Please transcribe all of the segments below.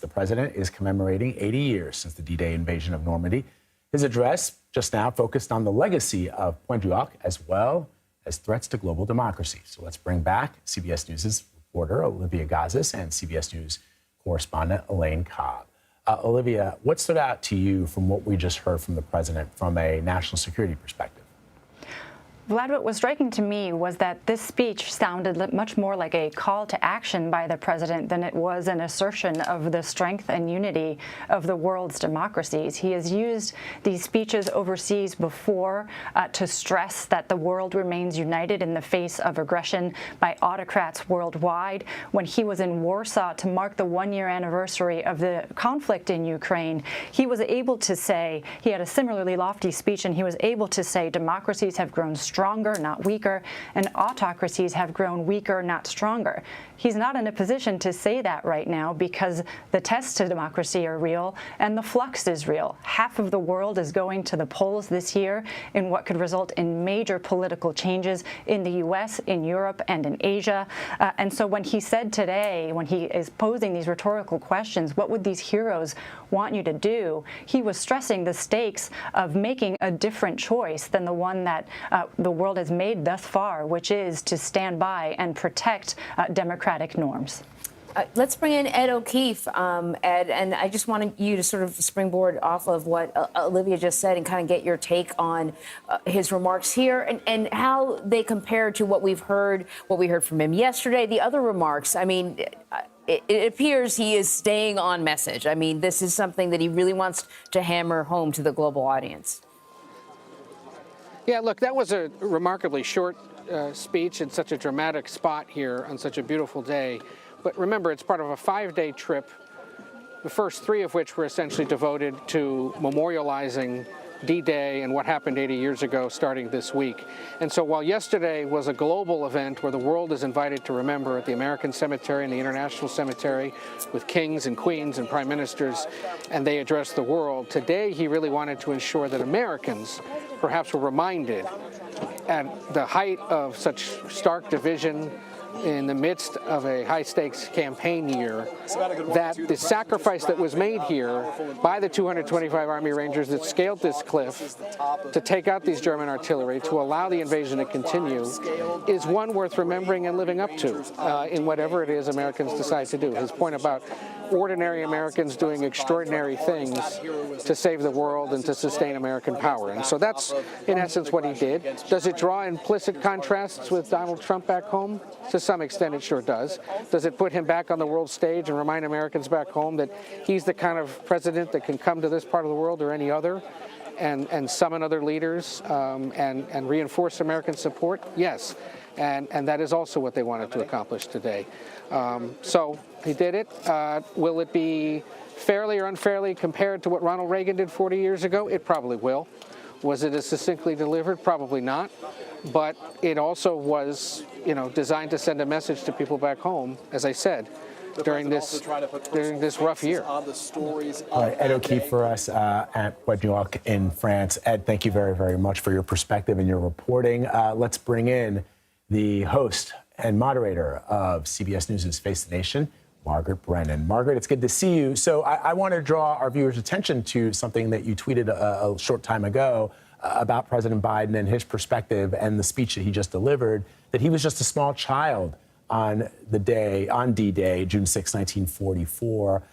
The president is commemorating 80 years since the D-Day invasion of Normandy. His address just now focused on the legacy of Pointe du Hoc as well as threats to global democracy. So let's bring back CBS News' reporter Olivia Gazis and CBS News correspondent Elaine Cobbe. Olivia, what stood out to you from what we just heard from the president from a national security perspective? Vlad, what was striking to me was that this speech sounded much more like a call to action by the president than it was an assertion of the strength and unity of the world's democracies. He has used these speeches overseas before to stress that the world remains united in the face of aggression by autocrats worldwide. When he was in Warsaw to mark the one-year anniversary of the conflict in Ukraine, he was able to say, he had a similarly lofty speech, and he was able to say democracies have grown stronger, not weaker, and autocracies have grown weaker, not stronger. He's not in a position to say that right now because the tests to democracy are real and the flux is real. Half of the world is going to the polls this year in what could result in major political changes in the U.S., in Europe, and in Asia. And so when he said today, when he is posing these rhetorical questions, what would these heroes want you to do? He was stressing the stakes of making a different choice than the one that the world has made thus far, which is to stand by and protect democratic norms. Let's bring in Ed O'Keefe, Ed, and I just wanted you to sort of springboard off of what Olivia just said and kind of get your take on his remarks here and how they compare to what we heard from him yesterday, the other remarks. I mean, it appears he is staying on message. I mean, this is something that he really wants to hammer home to the global audience. Yeah, look, that was a remarkably short speech in such a dramatic spot here on such a beautiful day. But remember, it's part of a 5-day trip, the first 3 of which were essentially devoted to memorializing D-Day and what happened 80 years ago starting this week. And so while yesterday was a global event where the world is invited to remember at the American Cemetery and the International Cemetery with kings and queens and prime ministers, and they addressed the world, today he really wanted to ensure that Americans perhaps were reminded at the height of such stark division in the midst of a high-stakes campaign year, that the sacrifice that was made here by the 225 Army Rangers that scaled this cliff to take out these German artillery, to allow the invasion to continue, is one worth remembering and living up to in whatever it is Americans decide to do. His point about ordinary Americans doing extraordinary things to save the world and to sustain American power. And so that's, in essence, what he did. Does it draw implicit contrasts with Donald Trump back home? To some extent, it sure does. Does it put him back on the world stage and remind Americans back home that he's the kind of president that can come to this part of the world or any other and summon other leaders and reinforce American support? Yes. And that is also what they wanted to accomplish today. So he did it. Will it be fairly or unfairly compared to what Ronald Reagan did 40 years ago? It probably will. Was it as succinctly delivered? Probably not. But it also was, designed to send a message to people back home, as I said, during this rough year. All right, Ed O'Keefe for us at Pointe du Hoc in France. Ed, thank you very, very much for your perspective and your reporting. Let's bring in the host and moderator of CBS News' Face the Nation, Margaret Brennan. Margaret, it's good to see you. So I want to draw our viewers' attention to something that you tweeted a short time ago about President Biden and his perspective and the speech that he just delivered, that he was just a small child on D-Day, June 6, 1944.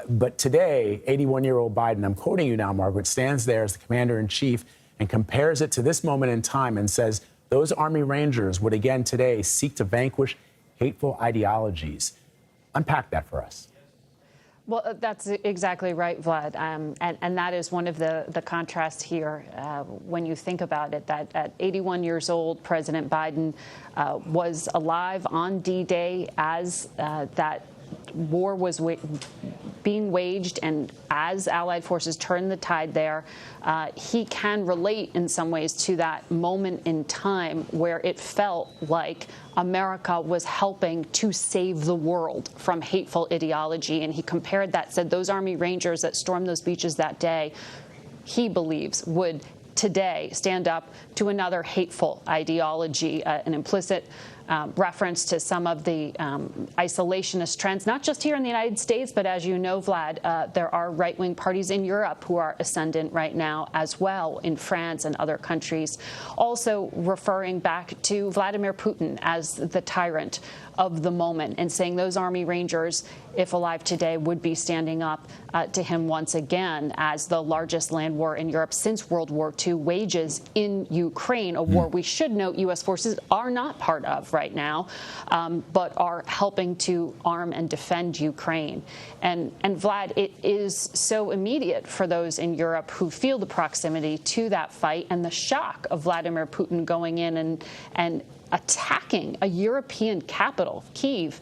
But today, 81-year-old Biden, I'm quoting you now, Margaret, stands there as the commander-in-chief and compares it to this moment in time and says, those Army Rangers would again today seek to vanquish hateful ideologies. Unpack that for us. Well, that's exactly right, Vlad. And that is one of the contrasts here when you think about it, that at 81 years old, President Biden was alive on D-Day as that war was being waged, and as Allied forces turned the tide there, he can relate in some ways to that moment in time where it felt like America was helping to save the world from hateful ideology. And he compared that, said those Army Rangers that stormed those beaches that day, he believes would today stand up to another hateful ideology, an implicit reference to some of the isolationist trends, not just here in the United States, but as you know, Vlad, there are right-wing parties in Europe who are ascendant right now as well, in France and other countries. Also referring back to Vladimir Putin as the tyrant of the moment and saying those Army Rangers, if alive today, would be standing up to him once again as the largest land war in Europe since World War II wages in Ukraine, a war we should note U.S. forces are not part of right now, but are helping to arm and defend Ukraine. And Vlad, it is so immediate for those in Europe who feel the proximity to that fight and the shock of Vladimir Putin going in and attacking a European capital, Kyiv,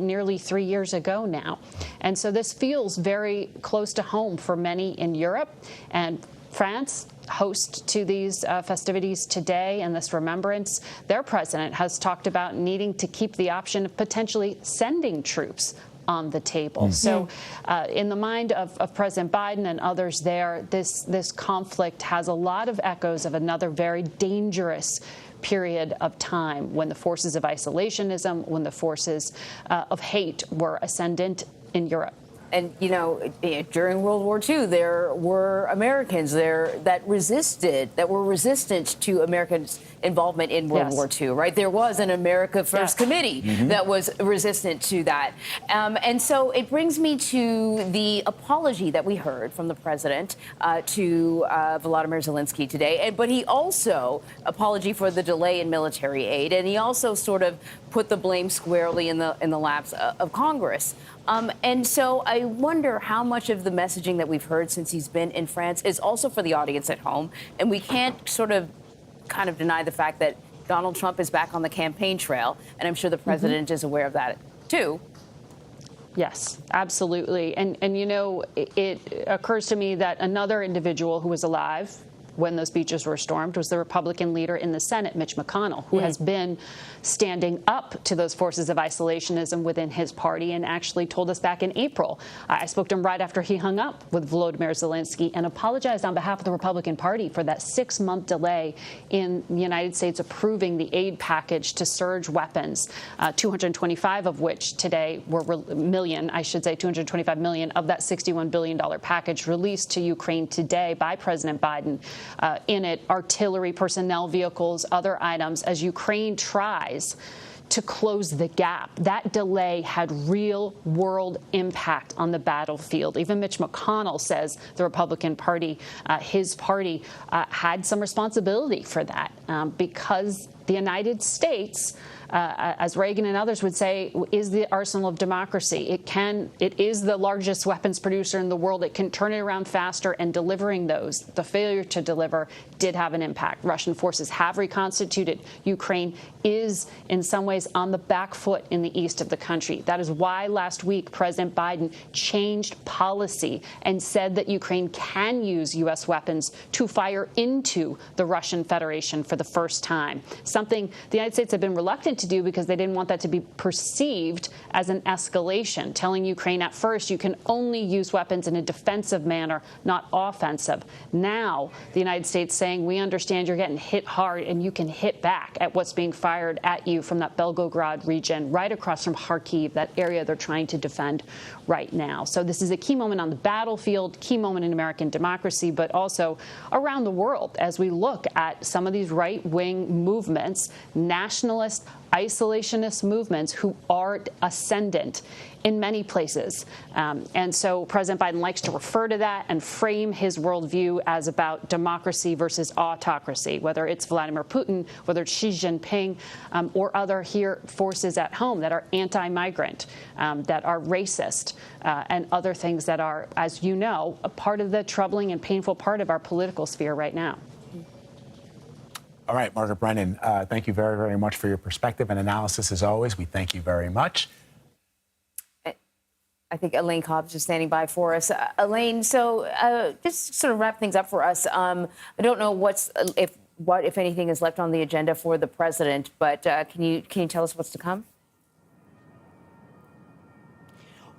nearly 3 years ago now. And so this feels very close to home for many in Europe. And France, host to these festivities today and this remembrance, their president has talked about needing to keep the option of potentially sending troops on the table. So in the mind of President Biden and others there, this conflict has a lot of echoes of another very dangerous period of time when the forces of isolationism, when the forces of hate were ascendant in Europe. And, you know, during World War II, there were Americans there that were resistant to Americans' involvement in World War II, right? There was an America First committee that was resistant to that. And so it brings me to the apology that we heard from the president to Volodymyr Zelensky today. But he also apology for the delay in military aid. And he also sort of put the blame squarely in the laps of Congress. And so I wonder how much of the messaging that we've heard since he's been in France is also for the audience at home. And we can't kind of deny the fact that Donald Trump is back on the campaign trail. And I'm sure the president is aware of that, too. Yes, absolutely. And you know, it occurs to me that another individual who was alive when those beaches were stormed was the Republican leader in the Senate, Mitch McConnell, who has been standing up to those forces of isolationism within his party and actually told us back in April. I spoke to him right after he hung up with Volodymyr Zelensky and apologized on behalf of the Republican Party for that 6-month delay in the United States approving the aid package to surge weapons, 225 of which today were 225 million of that $61 billion package released to Ukraine today by President Biden. In it, artillery, personnel vehicles, other items, as Ukraine tries to close the gap. That delay had real-world impact on the battlefield. Even Mitch McConnell says the Republican Party, his party, had some responsibility for that because the United States, as Reagan and others would say, is the arsenal of democracy. It is the largest weapons producer in the world. It can turn it around faster, and delivering those, the failure to deliver, did have an impact. Russian forces have reconstituted. Ukraine is, in some ways, on the back foot in the east of the country. That is why last week President Biden changed policy and said that Ukraine can use U.S. weapons to fire into the Russian Federation for the first time, something the United States have been reluctant to do because they didn't want that to be perceived as an escalation, telling Ukraine at first you can only use weapons in a defensive manner, not offensive. Now, the United States saying, we understand you're getting hit hard and you can hit back at what's being fired at you from that Belgorod region, right across from Kharkiv, that area they're trying to defend right now. So this is a key moment on the battlefield, key moment in American democracy, but also around the world as we look at some of these right-wing movements, nationalist, isolationist movements who are ascendant in many places. And so President Biden likes to refer to that and frame his worldview as about democracy versus autocracy, whether it's Vladimir Putin, whether it's Xi Jinping, or other forces at home that are anti-migrant, that are racist, and other things that are, as you know, a part of the troubling and painful part of our political sphere right now. All right, Margaret Brennan, thank you very, very much for your perspective and analysis as always. We thank you very much. I think Elaine Cobbe is just standing by for us. Elaine, so just sort of wrap things up for us. I don't know what, if anything, is left on the agenda for the president, but can you tell us what's to come?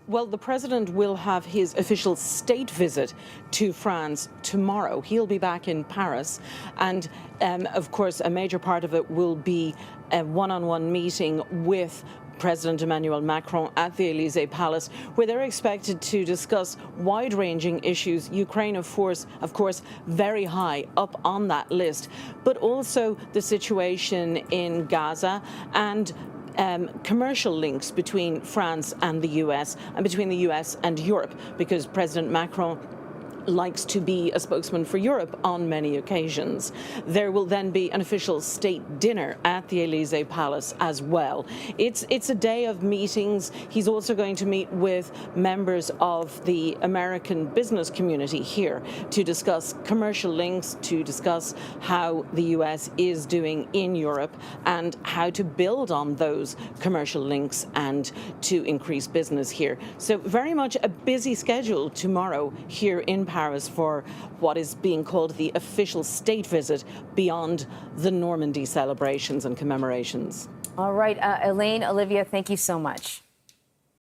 Well, the president will have his official state visit to France tomorrow. He'll be back in Paris. And, of course, a major part of it will be a one-on-one meeting with President Emmanuel Macron at the Élysée Palace, where they're expected to discuss wide-ranging issues. Ukraine, of course, very high up on that list, but also the situation in Gaza and commercial links between France and the US and between the US and Europe, because President Macron likes to be a spokesman for Europe on many occasions. There will then be an official state dinner at the Élysée Palace as well. It's a day of meetings. He's also going to meet with members of the American business community here to discuss commercial links, to discuss how the US is doing in Europe and how to build on those commercial links and to increase business here. So very much a busy schedule tomorrow here in Paris for what is being called the official state visit beyond the Normandy celebrations and commemorations. All right, Elaine, Olivia, thank you so much.